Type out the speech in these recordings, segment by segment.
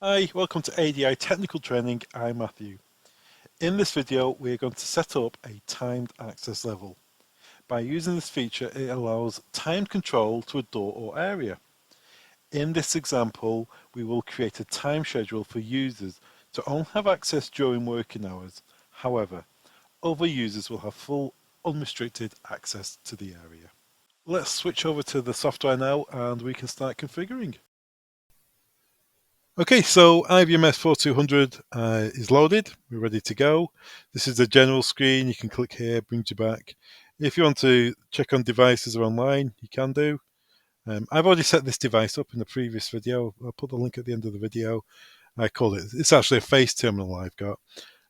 Hi, welcome to ADI Technical Training. I'm Matthew. In this video, we're going to set up a timed access level. By using this feature, it allows timed control to a door or area. In this example, we will create a time schedule for users to only have access during working hours. However, other users will have full unrestricted access to the area. Let's switch over to the software now and we can start configuring. Okay, so IVMS4200 is loaded. We're ready to go. This is the general screen. You can click here, brings you back. If you want to check on devices or online, you can do. I've already set this device up in the previous video. I'll put the link at the end of the video. It's actually a face terminal I've got,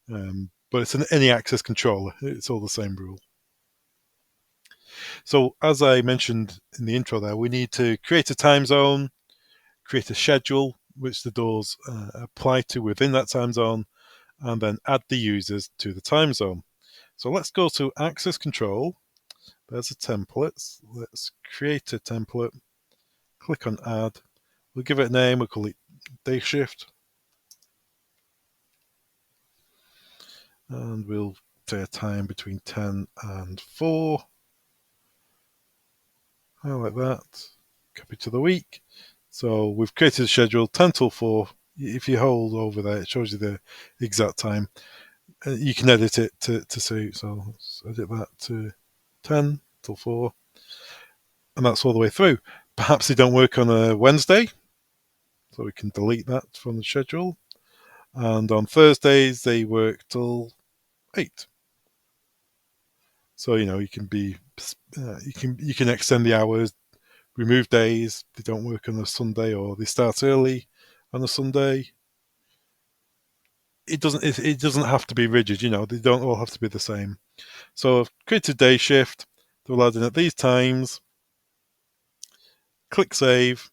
but it's an any access controller. It's all the same rule. So as I mentioned in the intro there, we need to create a time zone, create a schedule, which the doors apply to within that time zone, and then add the users to the time zone. So let's go to access control. There's a template. Let's create a template. Click on add. We'll give it a name. We'll call it day shift. And we'll say a time between 10 and 4. I like that. Copy to the week. So we've created a schedule 10 till 4. If you hold over there, it shows you the exact time. You can edit it to suit. So let's edit that to 10 till 4. And that's all the way through. Perhaps they don't work on a Wednesday. So we can delete that from the schedule. And on Thursdays, they work till 8. So, you can be, you can extend the hours, remove days. They don't work on a Sunday or they start early on a Sunday. It doesn't have to be rigid, they don't all have to be the same. So I've created day shift, they're allowed in at these times. Click save.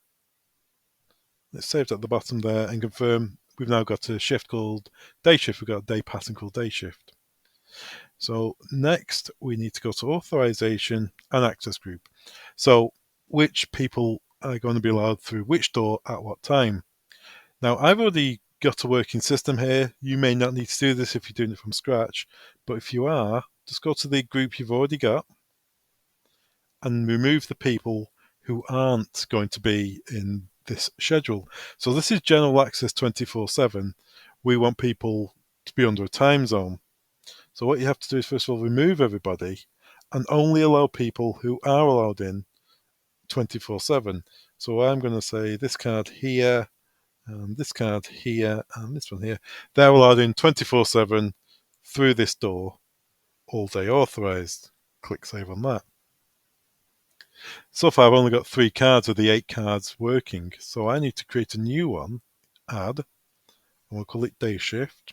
It's saved at the bottom there and confirm. We've now got a shift called day shift. We've got a day pattern called day shift. So next we need to go to authorization and access group. So which people are going to be allowed through which door at what time. Now I've already got a working system here. You may not need to do this if you're doing it from scratch, but if you are, just go to the group you've already got and remove the people who aren't going to be in this schedule. So this is general access 24/7. We want people to be under a time zone. So what you have to do is first of all remove everybody and only allow people who are allowed in 24/7. So I'm going to say this card here, and this card here, and this one here. They're allowed in 24/7 through this door, all day authorized. Click save on that. So far I've only got 3 cards of the 8 cards working, so I need to create a new one, add, and we'll call it day shift.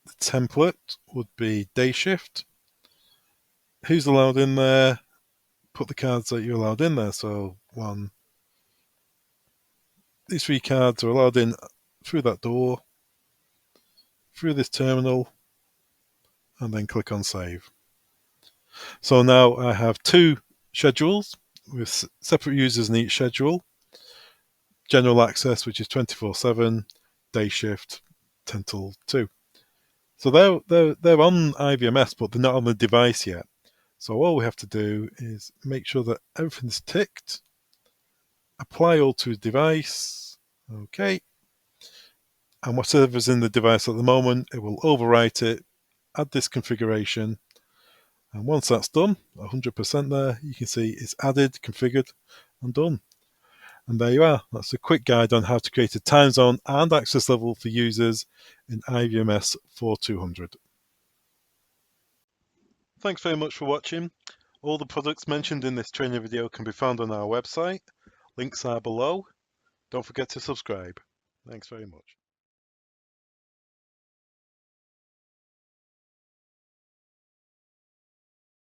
The template would be day shift. Who's allowed in there? Put the cards that you're allowed in there. So these 3 cards are allowed in through that door, through this terminal, and then click on save. So now I have 2 schedules with separate users in each schedule. General access, which is 24/7, day shift 10 till 2. So they're on IVMS, but they're not on the device yet. So all we have to do is make sure that everything's ticked, apply all to device, okay, and whatever's in the device at the moment, it will overwrite it, add this configuration, and once that's done, 100% there, you can see it's added, configured, and done. And there you are. That's a quick guide on how to create a time zone and access level for users in IVMS 4200. Thanks very much for watching. All the products mentioned in this training video can be found on our website. Links are below. Don't forget to subscribe. Thanks very much.